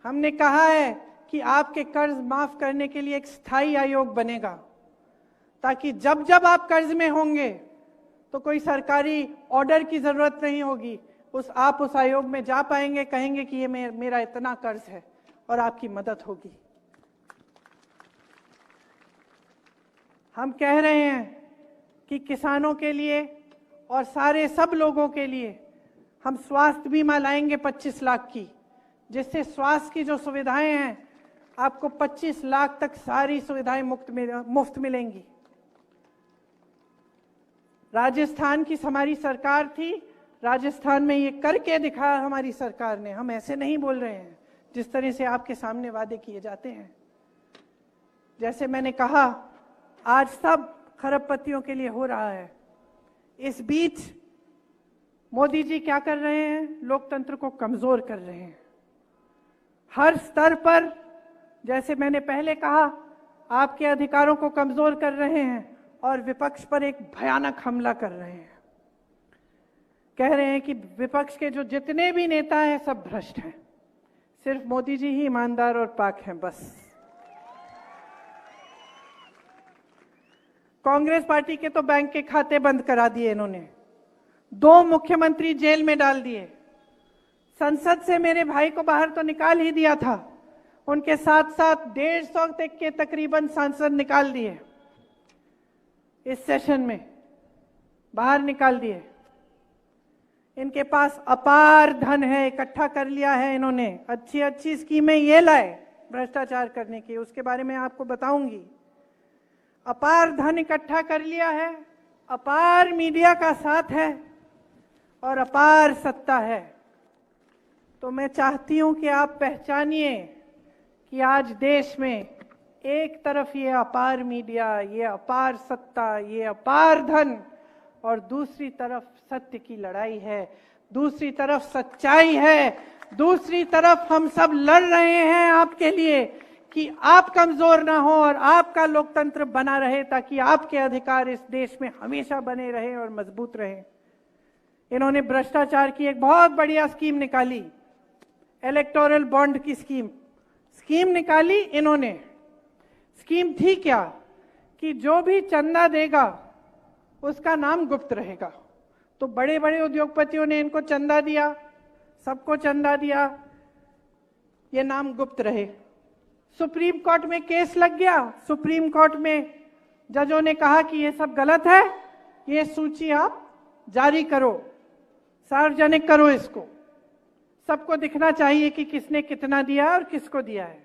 हमने कहा है कि आपके कर्ज माफ करने के लिए एक स्थायी आयोग बनेगा, ताकि जब जब आप कर्ज में होंगे तो कोई सरकारी ऑर्डर की जरूरत नहीं होगी, आप उस आयोग में जा पाएंगे, कहेंगे कि ये मेरा इतना कर्ज है और आपकी मदद होगी। हम कह रहे हैं कि किसानों के लिए और सारे सब लोगों के लिए हम स्वास्थ्य बीमा लाएंगे 25 लाख की, जिससे स्वास्थ्य की जो सुविधाएं हैं आपको 25 लाख तक सारी सुविधाएं मुफ्त मिलेंगी। राजस्थान की हमारी सरकार थी, राजस्थान में ये करके दिखाया हमारी सरकार ने। हम ऐसे नहीं बोल रहे हैं जिस तरह से आपके सामने वादे किए जाते हैं। जैसे मैंने कहा, आज सब खरबपतियों के लिए हो रहा है। इस बीच मोदी जी क्या कर रहे हैं? लोकतंत्र को कमजोर कर रहे हैं हर स्तर पर। जैसे मैंने पहले कहा, आपके अधिकारों को कमजोर कर रहे हैं और विपक्ष पर एक भयानक हमला कर रहे हैं। कह रहे हैं कि विपक्ष के जो जितने भी नेता हैं सब भ्रष्ट हैं, सिर्फ मोदी जी ही ईमानदार और पाक हैं बस। कांग्रेस पार्टी के तो बैंक के खाते बंद करा दिए इन्होंने, 2 मुख्यमंत्री जेल में डाल दिए, संसद से मेरे भाई को बाहर तो निकाल ही दिया था, उनके साथ साथ 150 तक के तकरीबन सांसद निकाल दिए, इस सेशन में बाहर निकाल दिए। इनके पास अपार धन है, इकट्ठा कर लिया है इन्होंने, अच्छी अच्छी स्कीमें ये लाए भ्रष्टाचार करने की, उसके बारे में आपको बताऊंगी। अपार धन इकट्ठा कर लिया है, अपार मीडिया का साथ है और अपार सत्ता है। तो मैं चाहती हूं कि आप पहचानिए कि आज देश में एक तरफ ये अपार मीडिया, ये अपार सत्ता, ये अपार धन, और दूसरी तरफ सत्य की लड़ाई है, दूसरी तरफ सच्चाई है, दूसरी तरफ हम सब लड़ रहे हैं आपके लिए कि आप कमजोर ना हो और आपका लोकतंत्र बना रहे, ताकि आपके अधिकार इस देश में हमेशा बने रहे और मजबूत रहे। इन्होंने भ्रष्टाचार की एक बहुत बढ़िया स्कीम निकाली, इलेक्टोरल बॉन्ड की स्कीम निकाली इन्होंने। स्कीम थी क्या कि जो भी चंदा देगा उसका नाम गुप्त रहेगा। तो बड़े बड़े उद्योगपतियों ने इनको चंदा दिया, सबको चंदा दिया, ये नाम गुप्त रहे। सुप्रीम कोर्ट में केस लग गया, सुप्रीम कोर्ट में जजों ने कहा कि ये सब गलत है, ये सूची आप जारी करो, सार्वजनिक करो, इसको सबको दिखना चाहिए कि किसने कितना दिया और किसको दिया है।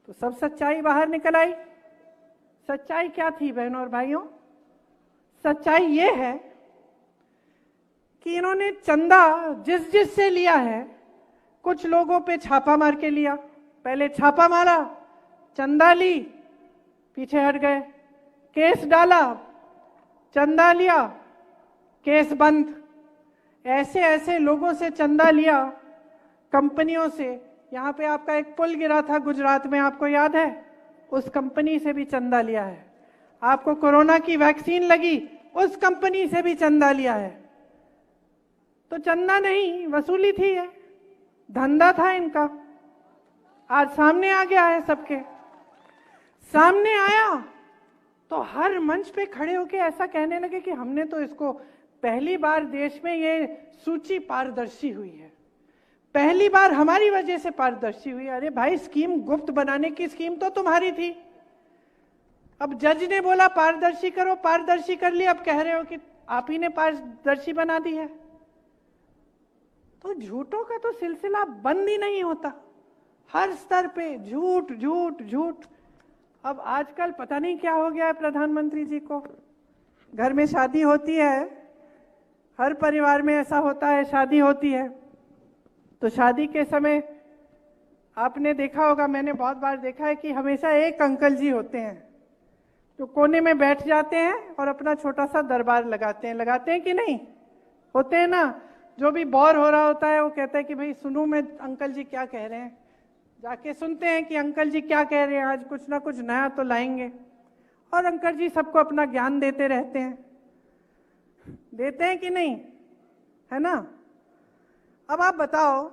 तो सब सच्चाई बाहर निकल आई। सच्चाई क्या थी बहनों और भाइयों? सच्चाई ये है कि इन्होंने चंदा जिस से लिया है, कुछ लोगों पे छापा मार के लिया। पहले छापा मारा, चंदा ली, पीछे हट गए, केस डाला, चंदा लिया, केस बंद। ऐसे ऐसे लोगों से चंदा लिया, कंपनियों से। यहाँ पे आपका एक पुल गिरा था गुजरात में, आपको याद है? उस कंपनी से भी चंदा लिया है। आपको कोरोना की वैक्सीन लगी, उस कंपनी से भी चंदा लिया है। तो चंदा नहीं, वसूली थी, है धंधा था इनका। आज सामने आ गया है, सबके सामने आया तो हर मंच पे खड़े होके ऐसा कहने लगे कि हमने तो इसको, पहली बार देश में ये सूची पारदर्शी हुई है, पहली बार हमारी वजह से पारदर्शी हुई। अरे भाई, स्कीम गुप्त बनाने की स्कीम तो तुम्हारी थी, अब जज ने बोला पारदर्शी करो, पारदर्शी कर लिया, अब कह रहे हो कि आप ही ने पारदर्शी बना दी है। तो झूठों का तो सिलसिला बंद ही नहीं होता, हर स्तर पे झूठ झूठ झूठ। अब आजकल पता नहीं क्या हो गया है प्रधानमंत्री जी को। घर में शादी होती है, हर परिवार में ऐसा होता है, शादी होती है तो शादी के समय आपने देखा होगा, मैंने बहुत बार देखा है कि हमेशा एक अंकल जी होते हैं जो कोने में बैठ जाते हैं और अपना छोटा सा दरबार लगाते हैं कि नहीं? होते हैं ना। जो भी बोर हो रहा होता है वो कहता है कि भाई सुनूं मैं अंकल जी क्या कह रहे हैं। जाके सुनते हैं कि अंकल जी क्या कह रहे हैं, आज कुछ ना कुछ नया तो लाएंगे। और अंकल जी सबको अपना ज्ञान देते रहते हैं, देते हैं कि नहीं, है ना? अब आप बताओ,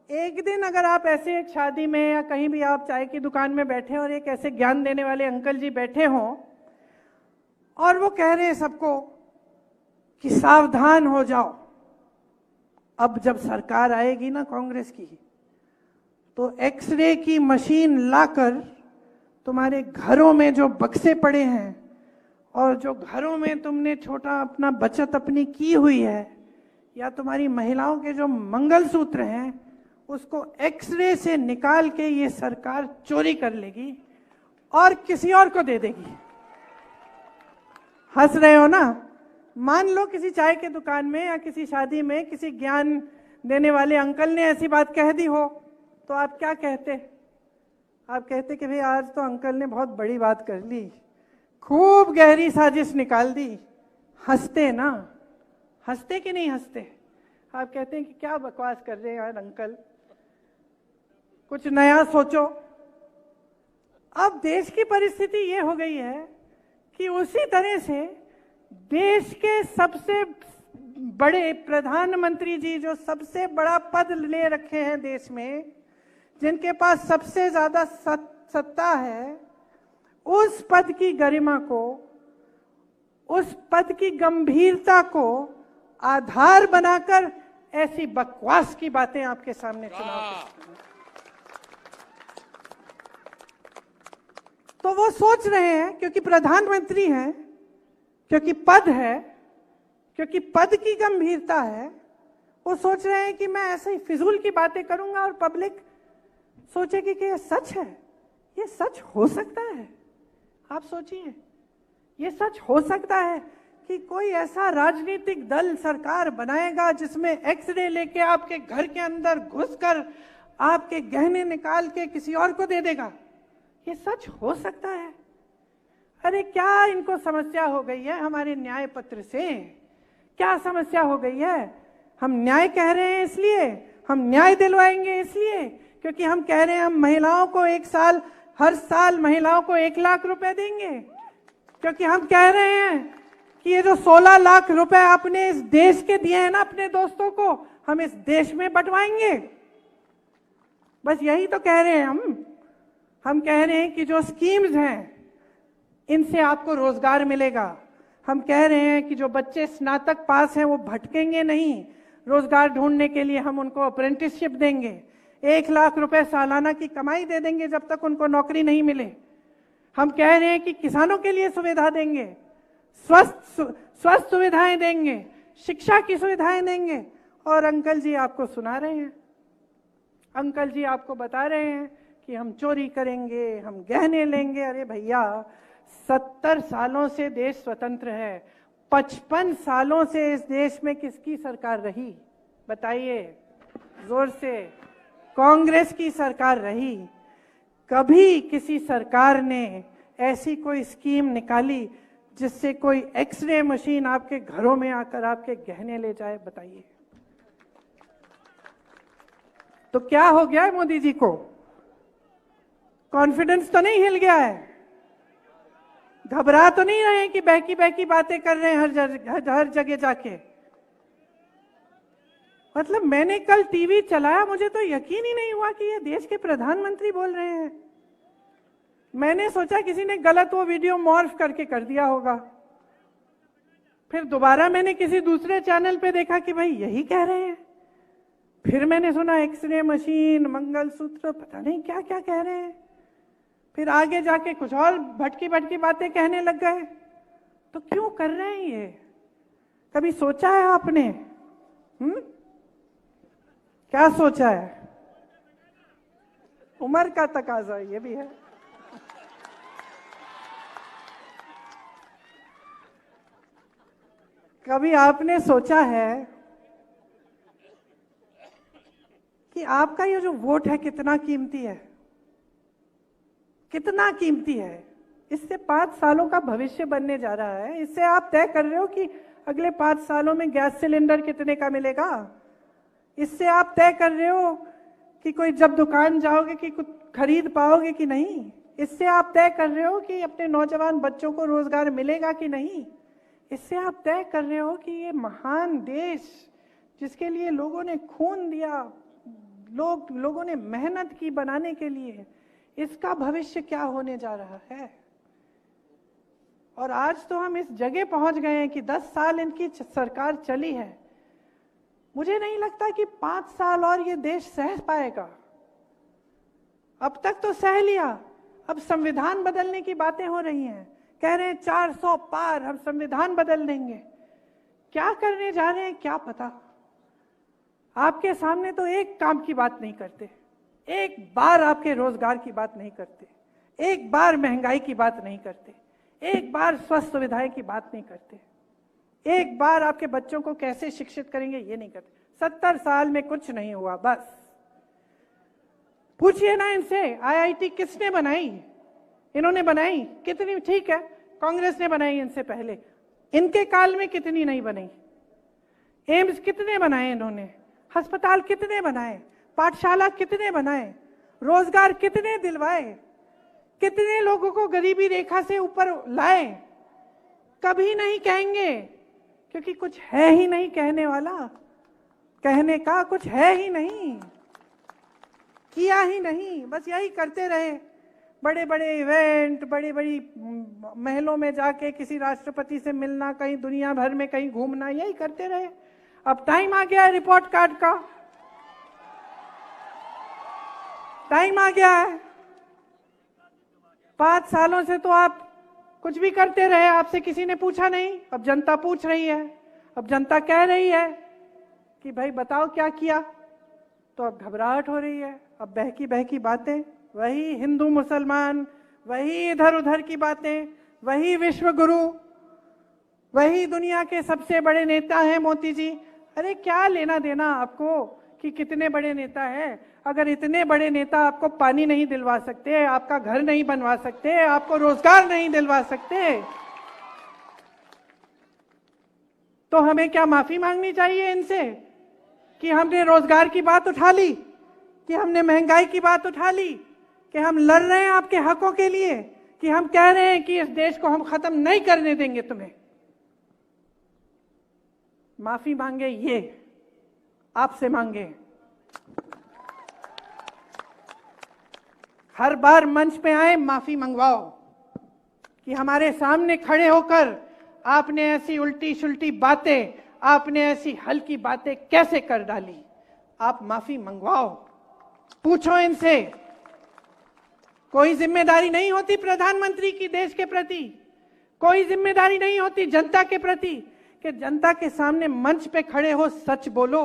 एक दिन अगर आप ऐसे एक शादी में या कहीं भी आप चाय की दुकान में बैठे और एक ऐसे ज्ञान देने वाले अंकल जी बैठे हों और वो कह रहे हैं सबको कि सावधान हो जाओ, अब जब सरकार आएगी ना कांग्रेस की तो एक्सरे की मशीन लाकर तुम्हारे घरों में जो बक्से पड़े हैं और जो घरों में तुमने छोटा अपना बचत अपनी की हुई है या तुम्हारी महिलाओं के जो मंगलसूत्र हैं उसको एक्सरे से निकाल के ये सरकार चोरी कर लेगी और किसी और को दे देगी। हंस रहे हो ना? मान लो किसी चाय के दुकान में या किसी शादी में किसी ज्ञान देने वाले अंकल ने ऐसी बात कह दी हो तो आप क्या कहते? आप कहते कि भाई आज तो अंकल ने बहुत बड़ी बात कर ली, खूब गहरी साजिश निकाल दी। हंसते ना? हंसते कि नहीं हंसते? आप कहते हैं कि क्या बकवास कर रहे हैं यार अंकल, कुछ नया सोचो। अब देश की परिस्थिति ये हो गई है कि उसी तरह से देश के सबसे बड़े प्रधानमंत्री जी जो सबसे बड़ा पद ले रखे हैं देश में, जिनके पास सबसे ज्यादा सत्ता है, उस पद की गरिमा को, उस पद की गंभीरता को आधार बनाकर ऐसी बकवास की बातें आपके सामने चुनाव। तो वो सोच रहे हैं क्योंकि प्रधानमंत्री हैं, क्योंकि पद है, क्योंकि पद की गंभीरता है, वो सोच रहे हैं कि मैं ऐसे ही फिजूल की बातें करूंगा और पब्लिक सोचेगी कि ये सच है। ये सच हो सकता है? आप सोचिए, ये सच हो सकता है कि कोई ऐसा राजनीतिक दल सरकार बनाएगा जिसमें एक्सरे लेके आपके घर के अंदर घुसकर आपके गहने निकाल के किसी और को दे देगा? ये सच हो सकता है? अरे क्या इनको समस्या हो गई है हमारे न्याय पत्र से? क्या समस्या हो गई है? हम न्याय कह रहे हैं इसलिए, हम न्याय दिलवाएंगे इसलिए क्योंकि हम कह रहे हैं हम महिलाओं को हर साल महिलाओं को 1 लाख रुपए देंगे, क्योंकि हम कह रहे हैं कि ये जो 16 लाख रुपए आपने इस देश के दिए हैं ना अपने दोस्तों को, हम इस देश में बंटवाएंगे। बस यही तो कह रहे हैं हम कह रहे हैं कि जो स्कीम्स हैं इनसे आपको रोजगार मिलेगा। हम कह रहे हैं कि जो बच्चे स्नातक पास हैं वो भटकेंगे नहीं, रोजगार ढूंढने के लिए हम उनको अप्रेंटिसशिप देंगे, 1 लाख रुपए सालाना की कमाई दे देंगे जब तक उनको नौकरी नहीं मिले। हम कह रहे हैं कि किसानों के लिए सुविधा देंगे, स्वस्थ सुविधाएं देंगे, शिक्षा की सुविधाएं देंगे। और अंकल जी आपको सुना रहे हैं, अंकल जी आपको बता रहे हैं कि हम चोरी करेंगे, हम गहने लेंगे। अरे भैया, 70 सालों से देश स्वतंत्र है, 55 सालों से इस देश में किसकी सरकार रही? बताइए जोर से। कांग्रेस की सरकार रही। कभी किसी सरकार ने ऐसी कोई स्कीम निकाली जिससे कोई एक्सरे मशीन आपके घरों में आकर आपके गहने ले जाए? बताइए। तो क्या हो गया है मोदी जी को? कॉन्फिडेंस तो नहीं हिल गया है? घबरा तो नहीं रहे हैं कि बहकी बहकी बातें कर रहे हैं हर जगह जाके? मतलब मैंने कल टीवी चलाया, मुझे तो यकीन ही नहीं हुआ कि ये देश के प्रधानमंत्री बोल रहे हैं। मैंने सोचा किसी ने गलत वो वीडियो मॉर्फ करके कर दिया होगा। फिर दोबारा मैंने किसी दूसरे चैनल पे देखा कि भाई यही कह रहे हैं। फिर मैंने सुना एक्सरे मशीन, मंगलसूत्र, पता नहीं क्या क्या कह रहे हैं। फिर आगे जाके कुछ और भटकी भटकी बातें कहने लग गए। तो क्यों कर रहे हैं ये? कभी सोचा है आपने? क्या सोचा है? उम्र का तकाजा ये भी है। कभी आपने सोचा है कि आपका ये जो वोट है कितना कीमती है? कितना कीमती है? इससे 5 सालों का भविष्य बनने जा रहा है। इससे आप तय कर रहे हो कि अगले 5 सालों में गैस सिलेंडर कितने का मिलेगा। इससे आप तय कर रहे हो कि कोई जब दुकान जाओगे कि कुछ खरीद पाओगे कि नहीं। इससे आप तय कर रहे हो कि अपने नौजवान बच्चों को रोजगार मिलेगा कि नहीं। इससे आप तय कर रहे हो कि ये महान देश जिसके लिए लोगों ने खून दिया, लोगों ने मेहनत की बनाने के लिए, इसका भविष्य क्या होने जा रहा है। और आज तो हम इस जगह पहुंच गए हैं कि 10 साल इनकी सरकार चली है। मुझे नहीं लगता कि 5 साल और ये देश सह पाएगा। अब तक तो सह लिया, अब संविधान बदलने की बातें हो रही हैं। कह रहे हैं 400 पार, हम संविधान बदल देंगे। क्या करने जा रहे हैं क्या पता। आपके सामने तो एक काम की बात नहीं करते, एक बार आपके रोजगार की बात नहीं करते, एक बार महंगाई की बात नहीं करते, एक बार स्वास्थ्य सुविधाएं की बात नहीं करते, एक बार आपके बच्चों को कैसे शिक्षित करेंगे ये नहीं करते। 70 साल में कुछ नहीं हुआ। बस पूछिए ना इनसे, आईआईटी किसने बनाई? इन्होंने बनाई कितनी? ठीक है, कांग्रेस ने बनाई इनसे पहले, इनके काल में कितनी नहीं बनी? एम्स कितने बनाए इन्होंने? अस्पताल कितने बनाए? पाठशाला कितने बनाए? रोजगार कितने दिलवाए? कितने लोगों को गरीबी रेखा से ऊपर लाए? कभी नहीं कहेंगे, क्योंकि कुछ है ही नहीं कहने वाला। कहने का कुछ है ही नहीं, किया ही नहीं, बस यही करते रहे। बड़े बड़े इवेंट, बड़ी बड़ी महलों में जाके किसी राष्ट्रपति से मिलना, कहीं दुनिया भर में कहीं घूमना, यही करते रहे। अब टाइम आ गया है रिपोर्ट कार्ड का, टाइम आ गया है। 5 सालों से तो आप कुछ भी करते रहे, आपसे किसी ने पूछा नहीं। अब जनता पूछ रही है, अब जनता कह रही है कि भाई बताओ क्या किया। तो अब घबराहट हो रही है। अब बहकी बहकी बातें, वही हिंदू मुसलमान, वही इधर उधर की बातें, वही विश्व गुरु, वही दुनिया के सबसे बड़े नेता हैं मोदी जी। अरे क्या लेना देना आपको कि कितने बड़े नेता हैं? अगर इतने बड़े नेता आपको पानी नहीं दिलवा सकते, आपका घर नहीं बनवा सकते, आपको रोजगार नहीं दिलवा सकते, तो हमें क्या माफी मांगनी चाहिए इनसे कि हमने रोजगार की बात उठा ली, कि हमने महंगाई की बात उठा ली, कि हम लड़ रहे हैं आपके हकों के लिए, कि हम कह रहे हैं कि इस देश को हम खत्म नहीं करने देंगे तुम्हें। माफी मांगे ये आपसे मांगे। हर बार मंच पे आए माफी मंगवाओ कि हमारे सामने खड़े होकर आपने ऐसी उल्टी सुल्टी बातें, आपने ऐसी हल्की बातें कैसे कर डाली। आप माफी मंगवाओ, पूछो इनसे। कोई जिम्मेदारी नहीं होती प्रधानमंत्री की देश के प्रति, कोई जिम्मेदारी नहीं होती जनता के प्रति कि जनता के सामने मंच पे खड़े हो सच बोलो।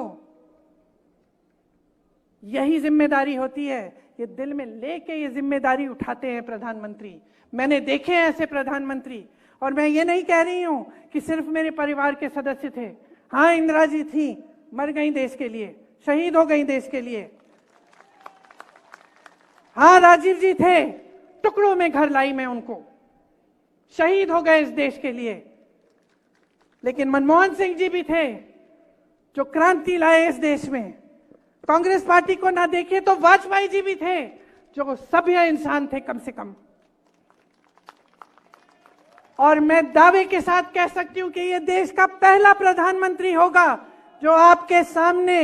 यही जिम्मेदारी होती है। ये दिल में लेके ये जिम्मेदारी उठाते हैं प्रधानमंत्री। मैंने देखे हैं ऐसे प्रधानमंत्री। और मैं ये नहीं कह रही हूं कि सिर्फ मेरे परिवार के सदस्य थे। हाँ, इंदिरा जी थी, मर गई देश के लिए, शहीद हो गई देश के लिए। हाँ, राजीव जी थे, टुकड़ों में घर लाई मैं उनको, शहीद हो गए इस देश के लिए। लेकिन मनमोहन सिंह जी भी थे जो क्रांति लाए इस देश में। कांग्रेस पार्टी को ना देखे तो वाजपेयी जी भी थे जो सभ्य इंसान थे कम से कम। और मैं दावे के साथ कह सकती हूं कि यह देश का पहला प्रधानमंत्री होगा जो आपके सामने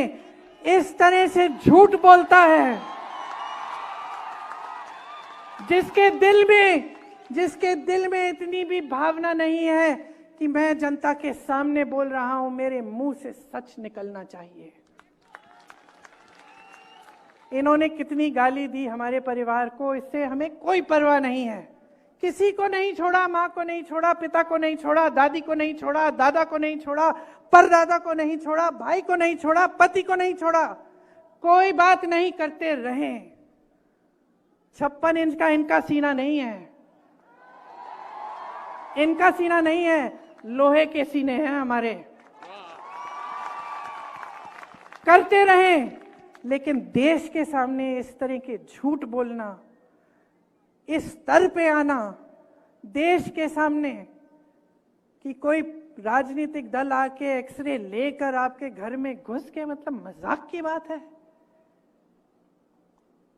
इस तरह से झूठ बोलता है, जिसके दिल में इतनी भी भावना नहीं है कि मैं जनता के सामने बोल रहा हूं, मेरे मुंह से सच निकलना चाहिए। इन्होंने कितनी गाली दी हमारे परिवार को, इससे हमें कोई परवाह नहीं है। किसी को नहीं छोड़ा, माँ को नहीं छोड़ा, पिता को नहीं छोड़ा, दादी को नहीं छोड़ा, दादा को नहीं छोड़ा, परदादा को नहीं छोड़ा, भाई को नहीं छोड़ा, पति को नहीं छोड़ा, कोई बात नहीं करते रहे। 56 इंच का इनका सीना नहीं है, इनका सीना नहीं है, लोहे के सीने हैं हमारे। करते रहे, लेकिन देश के सामने इस तरह के झूठ बोलना, इस स्तर पे आना देश के सामने कि कोई राजनीतिक दल आके एक्सरे लेकर आपके घर में घुस के, मतलब मजाक की बात है।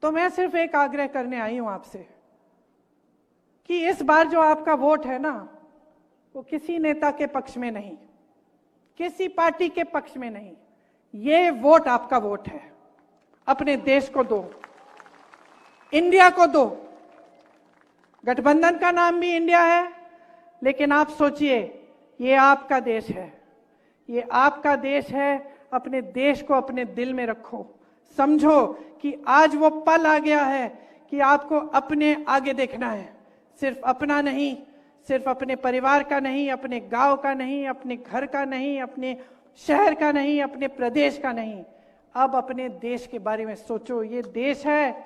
तो मैं सिर्फ एक आग्रह करने आई हूं आपसे कि इस बार जो आपका वोट है ना, वो किसी नेता के पक्ष में नहीं, किसी पार्टी के पक्ष में नहीं, ये वोट आपका वोट है। अपने देश को दो, इंडिया को दो। गठबंधन का नाम भी इंडिया है, लेकिन आप सोचिए, ये आपका देश है, ये आपका देश है। अपने देश को अपने दिल में रखो, समझो कि आज वो पल आ गया है कि आपको अपने आगे देखना है, सिर्फ अपना नहीं, सिर्फ अपने परिवार का नहीं, अपने गांव का नहीं, अपने घर का नहीं, अपने शहर का नहीं, अपने प्रदेश का नहीं, अब अपने देश के बारे में सोचो। ये देश है,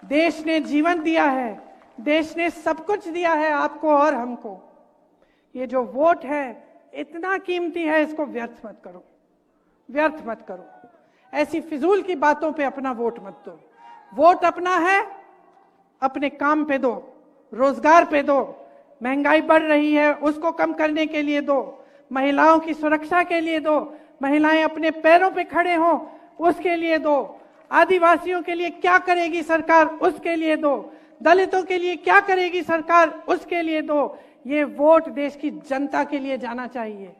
देश ने जीवन दिया है, देश ने सब कुछ दिया है आपको और हमको। ये जो वोट है इतना कीमती है, इसको व्यर्थ मत करो, व्यर्थ मत करो। ऐसी फिजूल की बातों पे अपना वोट मत दो। वोट अपना है, अपने काम पे दो, रोजगार पे दो। महंगाई बढ़ रही है, उसको कम करने के लिए दो। महिलाओं की सुरक्षा के लिए दो, महिलाएं अपने पैरों पे खड़े हों उसके लिए दो। आदिवासियों के लिए क्या करेगी सरकार, उसके लिए दो। दलितों के लिए क्या करेगी सरकार, उसके लिए दो। ये वोट देश की जनता के लिए जाना चाहिए।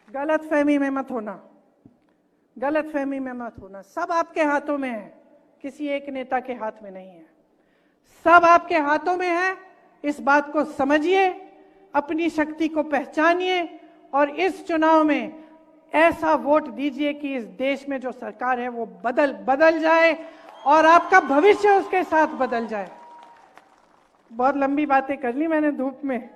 गलतफहमी में मत होना, गलतफहमी में मत होना। सब आपके हाथों में है, किसी एक नेता के हाथ में नहीं है, सब आपके हाथों में है। इस बात को समझिए, अपनी शक्ति को पहचानिए और इस चुनाव में ऐसा वोट दीजिए कि इस देश में जो सरकार है वो बदल जाए और आपका भविष्य उसके साथ बदल जाए। बहुत लंबी बातें कर ली मैंने धूप में।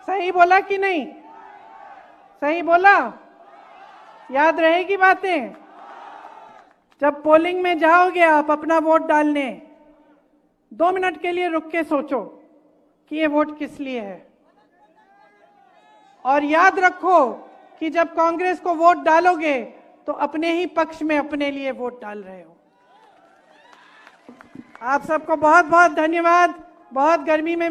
सही बोला कि नहीं? सही बोला? याद रहेगी बातें? जब पोलिंग में जाओगे आप अपना वोट डालने, 2 मिनट के लिए रुक के सोचो कि ये वोट किस लिए है। और याद रखो कि जब कांग्रेस को वोट डालोगे तो अपने ही पक्ष में अपने लिए वोट डाल रहे हो। आप सबको बहुत बहुत धन्यवाद। बहुत गर्मी में